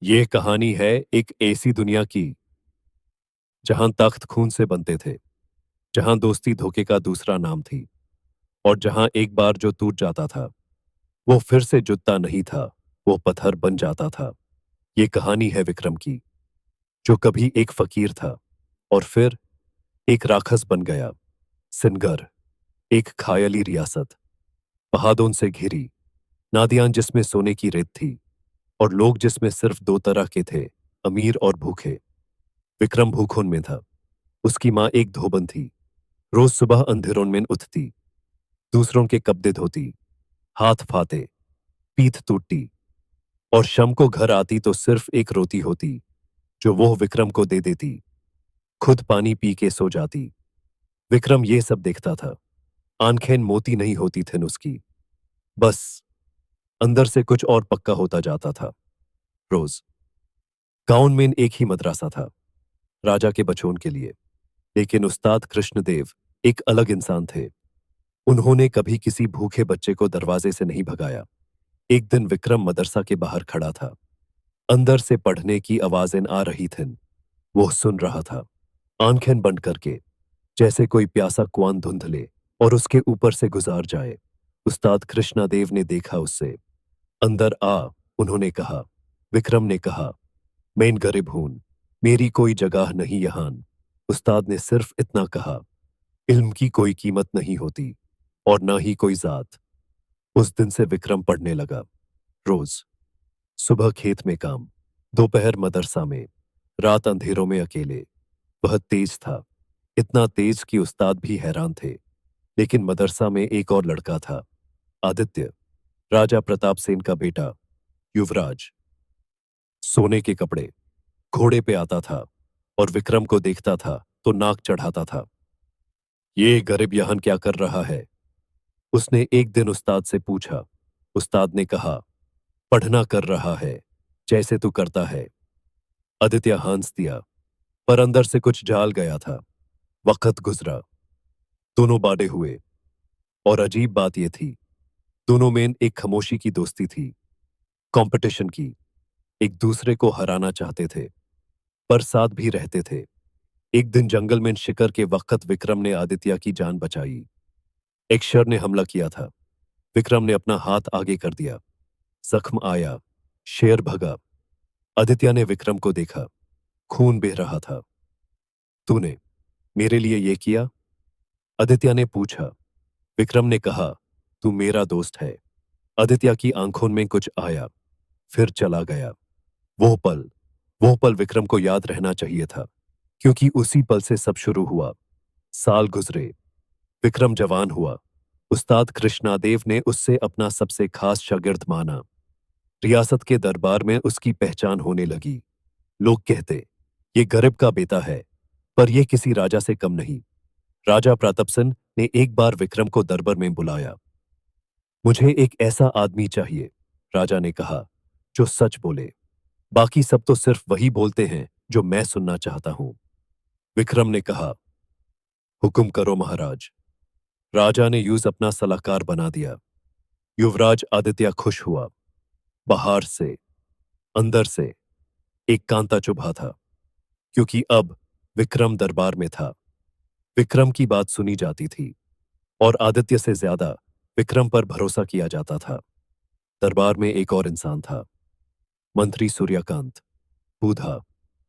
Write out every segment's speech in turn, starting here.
ये कहानी है एक ऐसी दुनिया की जहां तख्त खून से बनते थे, जहां दोस्ती धोखे का दूसरा नाम थी और जहां एक बार जो टूट जाता था वो फिर से जुड़ता नहीं था, वो पत्थर बन जाता था। ये कहानी है विक्रम की, जो कभी एक फकीर था और फिर एक राक्षस बन गया। सिनगर, एक खायली रियासत, पहाड़ों से घिरी, नादियां जिसमें सोने की रेत थी और लोग जिसमें सिर्फ दो तरह के थे, अमीर और भूखे। विक्रम भूखों में था। उसकी माँ एक धोबन थी। रोज सुबह अंधेरों में उठती, दूसरों के कपड़े धोती, हाथ फाते, पीठ टूटती और शाम को घर आती तो सिर्फ एक रोटी होती जो वो विक्रम को दे देती। खुद पानी पी के सो जाती। विक्रम ये सब देखता था। आंखें मोती नहीं होती थीं उसकी, बस अंदर से कुछ और पक्का होता जाता था। रोज गांव में एक ही मदरसा था, राजा के बच्चों के लिए। लेकिन उस्ताद कृष्णदेव एक अलग इंसान थे। उन्होंने कभी किसी भूखे बच्चे को दरवाजे से नहीं भगाया। एक दिन विक्रम मदरसा के बाहर खड़ा था। अंदर से पढ़ने की आवाजें आ रही थीं। वो सुन रहा था, आंखें बंद करके, जैसे कोई प्यासा कुआं धुंध ले और उसके ऊपर से गुजार जाए। उस्ताद कृष्णादेव ने देखा उससे। अंदर आ, उन्होंने कहा। विक्रम ने कहा, मैं गरीब हूं, मेरी कोई जगह नहीं यहां। उस्ताद ने सिर्फ इतना कहा, इल्म की कोई कीमत नहीं होती और ना ही कोई जात। उस दिन से विक्रम पढ़ने लगा। रोज सुबह खेत में काम, दोपहर मदरसा में, रात अंधेरों में अकेले। वह तेज था, इतना तेज कि उस्ताद भी हैरान थे। लेकिन मदरसा में एक और लड़का था, आदित्य, राजा प्रताप सेन का बेटा, युवराज। सोने के कपड़े, घोड़े पे आता था और विक्रम को देखता था तो नाक चढ़ाता था। ये गरीब यहां क्या कर रहा है? उसने एक दिन उस्ताद से पूछा। उस्ताद ने कहा, पढ़ना कर रहा है, जैसे तू करता है। आदित्य हंस दिया, पर अंदर से कुछ जाल गया था। वक्त गुजरा, दोनों बाडे हुए और अजीब बात यह थी, दोनों में एक खामोशी की दोस्ती थी, कंपटीशन की। एक दूसरे को हराना चाहते थे, पर साथ भी रहते थे। एक दिन जंगल में शिकार के वक्त विक्रम ने आदित्य की जान बचाई। एक शेर ने हमला किया था। विक्रम ने अपना हाथ आगे कर दिया। जख्म आया, शेर भगा। आदित्य ने विक्रम को देखा, खून बह रहा था। तूने मेरे लिए ये किया? आदित्य ने पूछा। विक्रम ने कहा, तू मेरा दोस्त है। आदित्य की आंखों में कुछ आया, फिर चला गया। वो पल वो पल विक्रम को याद रहना चाहिए था, क्योंकि उसी पल से सब शुरू हुआ। साल गुजरे, विक्रम जवान हुआ। उस्ताद कृष्णादेव ने उससे अपना सबसे खास शागिर्द माना। रियासत के दरबार में उसकी पहचान होने लगी। लोग कहते, ये गरीब का बेटा है, पर यह किसी राजा से कम नहीं। राजा प्रताप सिंह ने एक बार विक्रम को दरबार में बुलाया। मुझे एक ऐसा आदमी चाहिए, राजा ने कहा, जो सच बोले। बाकी सब तो सिर्फ वही बोलते हैं जो मैं सुनना चाहता हूं। विक्रम ने कहा, हुक्म करो महाराज। राजा ने यूज अपना सलाहकार बना दिया। युवराज आदित्य खुश हुआ। बाहर से, अंदर से एक कांता चुभा था, क्योंकि अब विक्रम दरबार में था। विक्रम की बात सुनी जाती थी और आदित्य से ज्यादा विक्रम पर भरोसा किया जाता था। दरबार में एक और इंसान था, मंत्री सूर्यकांत। बूढ़ा,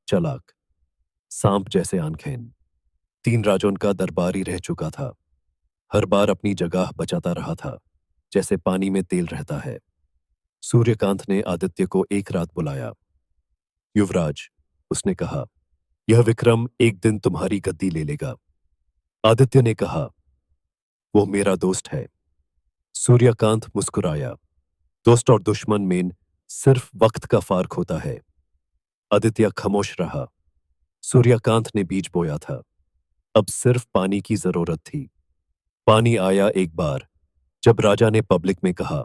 चालाक, सांप जैसे आंखें। तीन राजों का दरबारी रह चुका था। हर बार अपनी जगह बचाता रहा था, जैसे पानी में तेल रहता है। सूर्यकांत ने आदित्य को एक रात बुलाया। युवराज, उसने कहा, यह विक्रम एक दिन तुम्हारी गद्दी ले लेगा। आदित्य ने कहा, वो मेरा दोस्त है। सूर्यकांत मुस्कुराया। दोस्त और दुश्मन में सिर्फ वक्त का फर्क होता है। आदित्य खामोश रहा। सूर्यकांत ने बीज बोया था, अब सिर्फ पानी की जरूरत थी। पानी आया एक बार, जब राजा ने पब्लिक में कहा,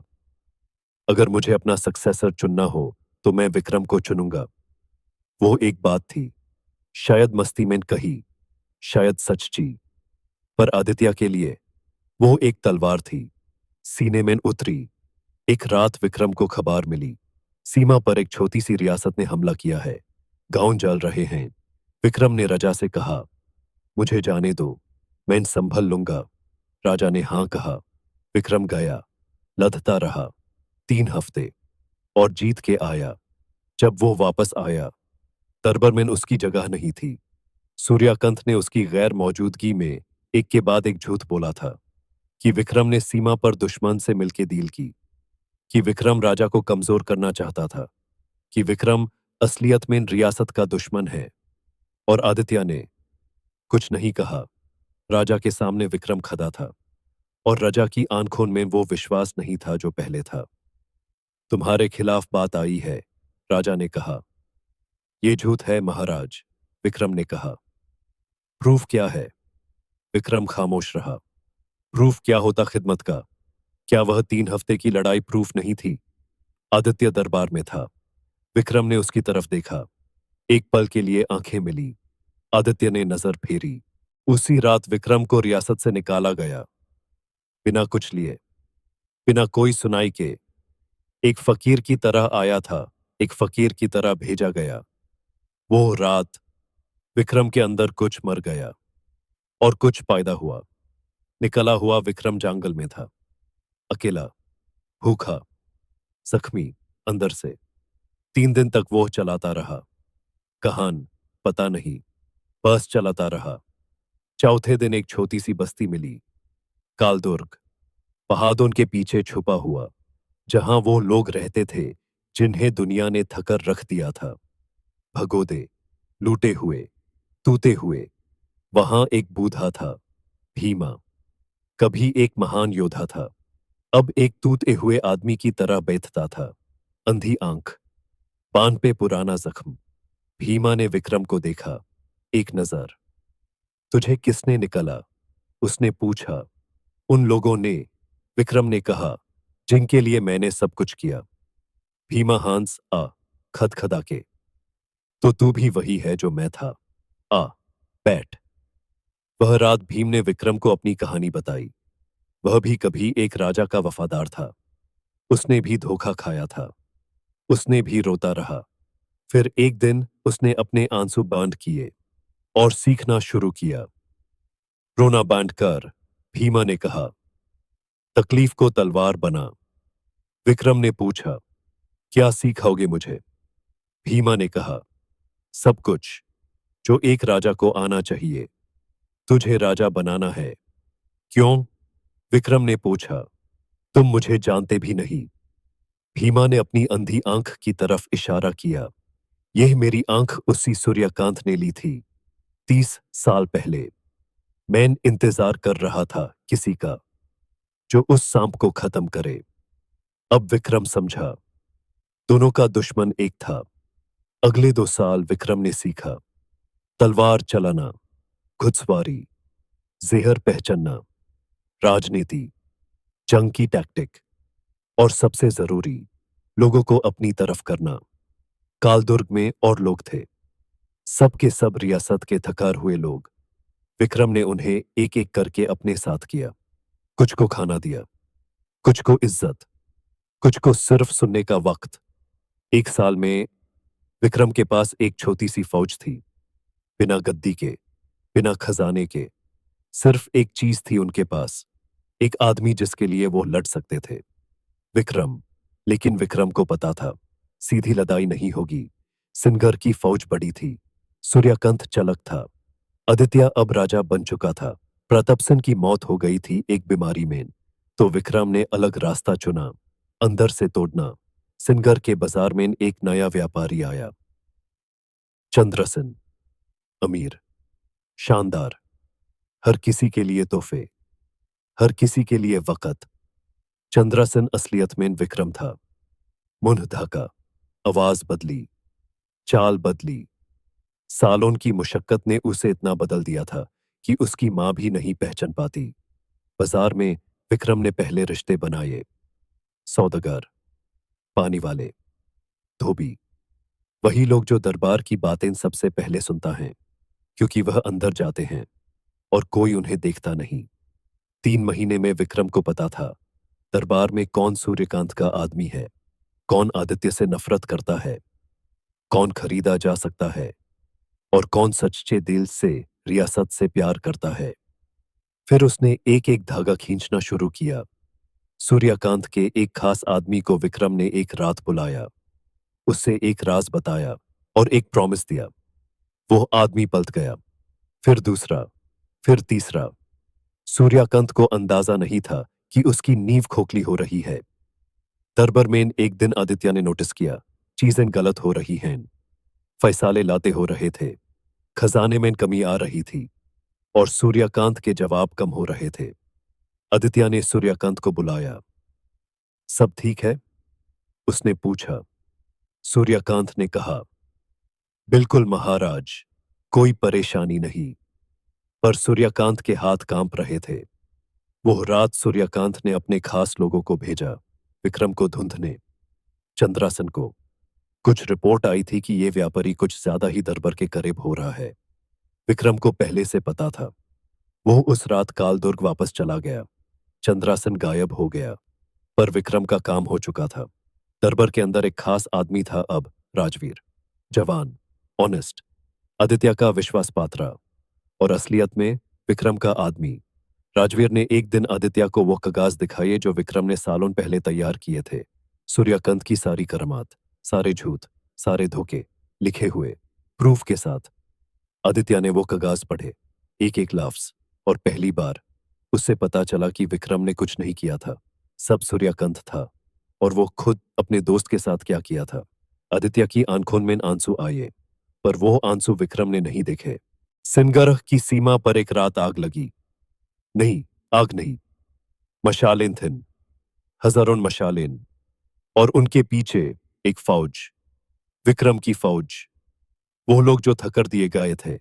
अगर मुझे अपना सक्सेसर चुनना हो तो मैं विक्रम को चुनूंगा। वो एक बात थी, शायद मस्ती में कही, शायद सच्ची, पर आदित्य के लिए वो एक तलवार थी। सीने में उतरी। एक रात विक्रम को खबर मिली, सीमा पर एक छोटी सी रियासत ने हमला किया है। गांव जल रहे हैं। विक्रम ने राजा से कहा, मुझे जाने दो, मैं संभल लूंगा। राजा ने हाँ कहा। विक्रम गया, लड़ता रहा 3 हफ्ते और जीत के आया। जब वो वापस आया, दरबार में उसकी जगह नहीं थी। सूर्यकांत ने उसकी गैर मौजूदगी में एक के बाद एक झूठ बोला था कि विक्रम ने सीमा पर दुश्मन से मिलकर डील की, कि विक्रम राजा को कमजोर करना चाहता था, कि विक्रम असलियत में रियासत का दुश्मन है। और आदित्य ने कुछ नहीं कहा। राजा के सामने विक्रम खड़ा था और राजा की आंखों में वो विश्वास नहीं था जो पहले था। तुम्हारे खिलाफ बात आई है, राजा ने कहा। ये झूठ है महाराज, विक्रम ने कहा। प्रूफ क्या है? विक्रम खामोश रहा। प्रूफ क्या होता खिदमत का? क्या वह 3 हफ्ते की लड़ाई प्रूफ नहीं थी? आदित्य दरबार में था। विक्रम ने उसकी तरफ देखा। एक पल के लिए आंखें मिली। आदित्य ने नजर फेरी। उसी रात विक्रम को रियासत से निकाला गया, बिना कुछ लिए, बिना कोई सुनाई के। एक फकीर की तरह आया था, एक फकीर की तरह भेजा गया। वो रात विक्रम के अंदर कुछ मर गया और कुछ पैदा हुआ। निकला हुआ विक्रम जंगल में था, अकेला, भूखा, जख्मी अंदर से। 3 दिन तक वो चलाता रहा। कहान पता नहीं, बस चलाता रहा। चौथे दिन एक छोटी सी बस्ती मिली, कालदुर्ग, पहाड़ों के पीछे छुपा हुआ, जहां वो लोग रहते थे जिन्हें दुनिया ने थकर रख दिया था, भगोदे, लूटे हुए, तूते हुए। वहां एक बूढ़ा था, भीमा। कभी एक महान योद्धा था, अब एक टूटे हुए आदमी की तरह बैठता था। अंधी आंख, बांध पे पुराना जख्म। भीमा ने विक्रम को देखा। एक नजर। तुझे किसने निकला? उसने पूछा। उन लोगों ने, विक्रम ने कहा, जिनके लिए मैंने सब कुछ किया। भीमा हंस आ, खदखदा के। तो तू भी वही है जो मैं था। आ, बैठ। वह रात भीम ने विक्रम को अपनी कहानी बताई। वह भी कभी एक राजा का वफादार था। उसने भी धोखा खाया था। उसने भी रोता रहा। फिर एक दिन उसने अपने आंसू बांध किए और सीखना शुरू किया। रोना बांध कर भीमा ने कहा, तकलीफ को तलवार बना। विक्रम ने पूछा, क्या सिखाओगे मुझे? भीमा ने कहा, सब कुछ, जो एक राजा को आना चाहिए। तुझे राजा बनाना है। क्यों? विक्रम ने पूछा। तुम मुझे जानते भी नहीं। भीमा ने अपनी अंधी आंख की तरफ इशारा किया। यह मेरी आंख उसी सूर्यकांत ने ली थी, 30 साल पहले। मैं इंतजार कर रहा था किसी का, जो उस सांप को खत्म करे। अब विक्रम समझा, दोनों का दुश्मन एक था। अगले 2 साल विक्रम ने सीखा, तलवार चलाना, घुड़सवारी, जहर पहचानना, राजनीति, जंग की टैक्टिक, और सबसे जरूरी, लोगों को अपनी तरफ करना। कालदुर्ग में और लोग थे, सब के सब रियासत के थकार हुए लोग। विक्रम ने उन्हें एक एक करके अपने साथ किया। कुछ को खाना दिया, कुछ को इज्जत, कुछ को सिर्फ सुनने का वक्त। 1 साल में विक्रम के पास एक छोटी सी फौज थी, बिना गद्दी के, बिना खजाने के। सिर्फ एक चीज थी उनके पास, एक आदमी जिसके लिए वो लड़ सकते थे, विक्रम। लेकिन विक्रम को पता था, सीधी लड़ाई नहीं होगी। सिनगर की फौज बड़ी थी, सूर्यकांत चलक था, आदित्य अब राजा बन चुका था, प्रताप सिंह की मौत हो गई थी एक बीमारी में। तो विक्रम ने अलग रास्ता चुना, अंदर से तोड़ना। सिनगर के बाजार में एक नया व्यापारी आया, चंद्रसेन। अमीर, शानदार, हर किसी के लिए तोहफे, हर किसी के लिए वक़्त। चंद्रसेन असलियत में विक्रम था। मुंह ढका, आवाज बदली, चाल बदली। सालों की मुशक्कत ने उसे इतना बदल दिया था कि उसकी मां भी नहीं पहचान पाती। बाजार में विक्रम ने पहले रिश्ते बनाए, सौदागर, पानी वाले, धोबी। वही लोग जो दरबार की बातें सबसे पहले सुनता है, क्योंकि वह अंदर जाते हैं और कोई उन्हें देखता नहीं। 3 महीने में विक्रम को पता था दरबार में कौन सूर्यकांत का आदमी है, कौन आदित्य से नफरत करता है, कौन खरीदा जा सकता है और कौन सच्चे दिल से रियासत से प्यार करता है। फिर उसने एक एक धागा खींचना शुरू किया। सूर्यकांत के एक खास आदमी को विक्रम ने एक रात बुलाया, उससे एक राज बताया और एक प्रॉमिस दिया। वो आदमी पलट गया, फिर दूसरा, फिर तीसरा। सूर्यकांत को अंदाजा नहीं था कि उसकी नींव खोखली हो रही है। दरबार में एक दिन आदित्य ने नोटिस किया, चीजें गलत हो रही हैं। फैसाले लाते हो रहे थे, खजाने में कमी आ रही थी और सूर्यकांत के जवाब कम हो रहे थे। आदित्य ने सूर्यकांत को बुलाया। सब ठीक है? उसने पूछा। सूर्यकांत ने कहा, बिल्कुल महाराज, कोई परेशानी नहीं। पर सूर्यकांत के हाथ कांप रहे थे। वो रात सूर्यकांत ने अपने खास लोगों को भेजा, विक्रम को ढूंढने, चंद्रासन को। कुछ रिपोर्ट आई थी कि ये व्यापारी कुछ ज्यादा ही दरबार के करीब हो रहा है। विक्रम को पहले से पता था। वो उस रात कालदुर्ग वापस चला गया। चंद्रासन गायब हो गया, पर विक्रम का काम हो चुका था। दरबार के अंदर एक खास आदमी था अब, राजवीर। जवान, ऑनेस्ट, आदित्य का विश्वास पात्र और असलियत में विक्रम का आदमी। राजवीर ने एक दिन आदित्य को वो कागज दिखाए जो विक्रम ने सालों पहले तैयार किए थे। सूर्यकांत की सारी करामात, सारे झूठ, सारे धोखे, लिखे हुए, प्रूफ के साथ। आदित्य ने वो कागज पढ़े, एक एक लफ्ज, और पहली बार उससे पता चला कि विक्रम ने कुछ नहीं किया था। सब सूर्यकांत था, और वो खुद अपने दोस्त के साथ क्या किया था। आदित्य की आंखों में आंसू आए, पर वो आंसू विक्रम ने नहीं देखे। सिंगरह की सीमा पर एक रात आग लगी। नहीं, आग नहीं, मशालें थीं, हजारों मशालें, और उनके पीछे एक फौज, विक्रम की फौज। वो लोग जो थकर दिए गए थे,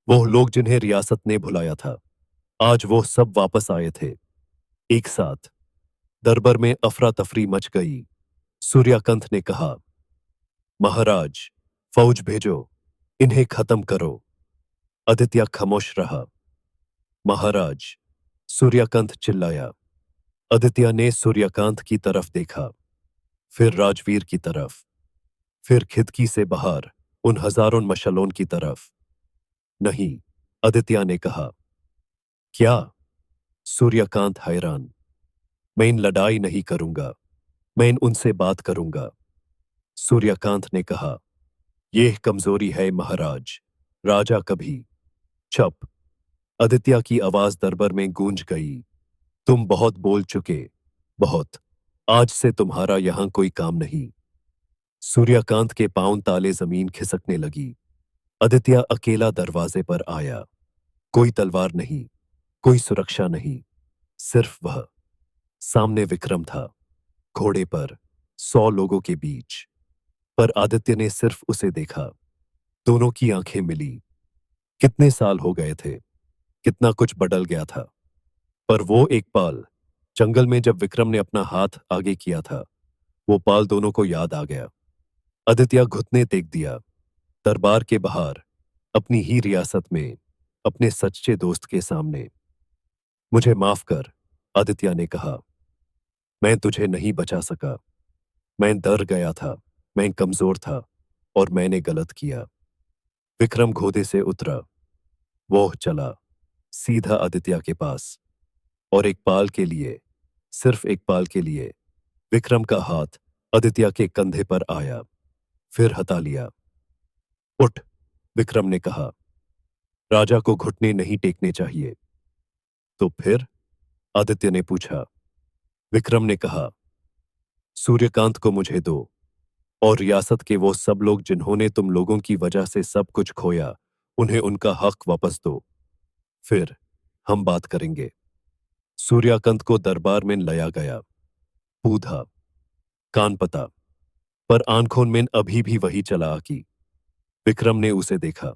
वो लोग जिन्हें रियासत ने भुलाया था, आज वो सब वापस आए थे। एक साथ दरबार में अफरा तफरी मच गई। सूर्यकांत ने कहा, महाराज, फौज भेजो, इन्हें खत्म करो। आदित्य खामोश रहा। महाराज, सूर्यकांत चिल्लाया। आदित्य ने सूर्यकांत की तरफ देखा, फिर राजवीर की तरफ, फिर खिड़की से बाहर उन हजारों मशालों की तरफ। नहीं, आदित्य ने कहा। क्या? सूर्यकांत हैरान। मैं इन लड़ाई नहीं करूंगा, मैं इन उनसे बात करूंगा। सूर्यकांत ने कहा, यह कमजोरी है महाराज, राजा कभी। चुप। आदित्य की आवाज दरबार में गूंज गई। तुम बहुत बोल चुके, बहुत। आज से तुम्हारा यहां कोई काम नहीं। सूर्यकांत के पांव ताले जमीन खिसकने लगी। आदित्य अकेला दरवाजे पर आया। कोई तलवार नहीं, कोई सुरक्षा नहीं, सिर्फ वह। सामने विक्रम था, घोड़े पर, 100 लोगों के बीच। पर आदित्य ने सिर्फ उसे देखा। दोनों की आंखें मिली। कितने साल हो गए थे, कितना कुछ बदल गया था। पर वो एक पल, जंगल में जब विक्रम ने अपना हाथ आगे किया था, वो पल दोनों को याद आ गया। आदित्य घुटने टेक दिया। दरबार के बाहर, अपनी ही रियासत में, अपने सच्चे दोस्त के सामने। मुझे माफ कर, आदित्य ने कहा। मैं तुझे नहीं बचा सका। मैं डर गया था, मैं कमजोर था, और मैंने गलत किया। विक्रम घोड़े से उतरा। वो चला सीधा आदित्य के पास, और एक पल के लिए, सिर्फ एक पल के लिए, विक्रम का हाथ आदित्य के कंधे पर आया, फिर हटा लिया। उठ, विक्रम ने कहा। राजा को घुटने नहीं टेकने चाहिए। तो फिर? आदित्य ने पूछा। विक्रम ने कहा, सूर्यकांत को मुझे दो, और रियासत के वो सब लोग जिन्होंने तुम लोगों की वजह से सब कुछ खोया, उन्हें उनका हक वापस दो। फिर हम बात करेंगे। सूर्यकांत को दरबार में लाया गया। पूधा, कान पता, पर आंखों में अभी भी वही चला आकी। विक्रम ने उसे देखा।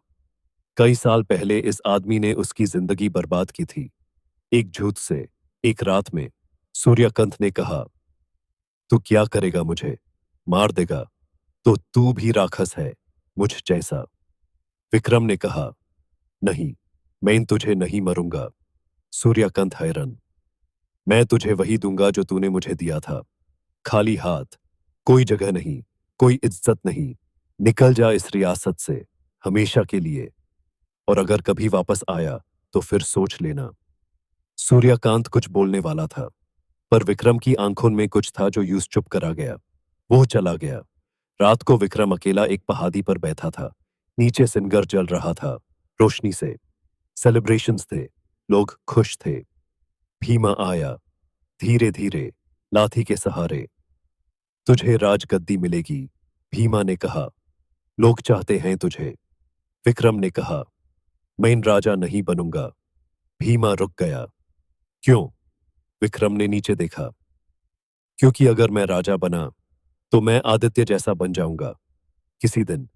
कई साल पहले इस आदमी ने उसकी जिंदगी बर्बाद की थी, एक झूठ से, एक रात में। सूर्यकांत ने कहा, तू क्या करेगा मुझे? मार देगा? तो तू भी राक्षस है, मुझ जैसा। विक्रम ने कहा, नहीं, मैं तुझे नहीं मरूंगा। सूर्यकांत हैरान। मैं तुझे वही दूंगा जो तूने मुझे दिया था, खाली हाथ। कोई जगह नहीं, कोई इज्जत नहीं। निकल जा इस रियासत से, हमेशा के लिए। और अगर कभी वापस आया, तो फिर सोच लेना। सूर्यकांत कुछ बोलने वाला था, पर विक्रम की आंखों में कुछ था जो यूं चुप करा गया। वो चला गया। रात को विक्रम अकेला एक पहाड़ी पर बैठा था। नीचे सिनगर जल रहा था, रोशनी से। सेलिब्रेशंस थे, लोग खुश थे। भीमा आया, धीरे धीरे, लाठी के सहारे। तुझे राजगद्दी मिलेगी, भीमा ने कहा। लोग चाहते हैं तुझे। विक्रम ने कहा, मैं इन राजा नहीं बनूंगा। भीमा रुक गया। क्यों? विक्रम ने नीचे देखा। क्योंकि अगर मैं राजा बना, तो मैं आदित्य जैसा बन जाऊंगा किसी दिन।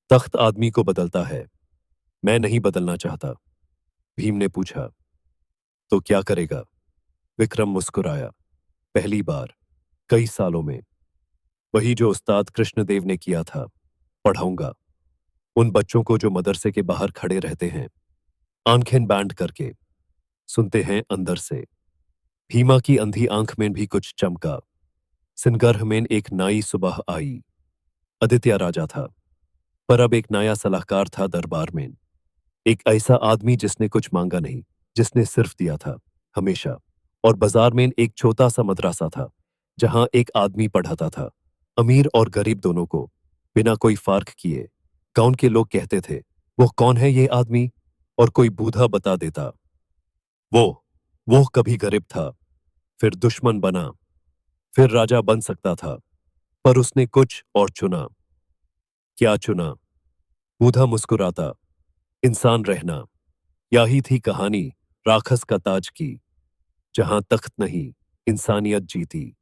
तख्त आदमी को बदलता है, मैं नहीं बदलना चाहता। भीम ने पूछा, तो क्या करेगा? विक्रम मुस्कुराया। पहली बार, कई सालों में, वही जो उस्ताद कृष्णदेव ने किया था। पढ़ाऊंगा उन बच्चों को जो मदरसे के बाहर खड़े रहते हैं, आंखें बैंड करके, सुनते हैं अंदर से। भीमा की अंधी आंख में भी कुछ चमका। सिनगर्ह में एक नई सुबह आई। आदित्य राजा था, पर अब एक नया सलाहकार था दरबार में। एक ऐसा आदमी जिसने कुछ मांगा नहीं, जिसने सिर्फ दिया था, हमेशा। और बाजार में एक छोटा सा मदरसा था, जहां एक आदमी पढ़ाता था, अमीर और गरीब दोनों को, बिना कोई फर्क किए। गांव के लोग कहते थे, वो कौन है ये आदमी? और कोई बूढ़ा बता देता, वो वो कभी गरीब था, फिर दुश्मन बना, फिर राजा बन सकता था। पर उसने कुछ और चुना। क्या चुना? बूढ़ा मुस्कुराता, इंसान रहना। यही थी कहानी राक्षस का ताज की, जहां तख्त नहीं, इंसानियत जीती।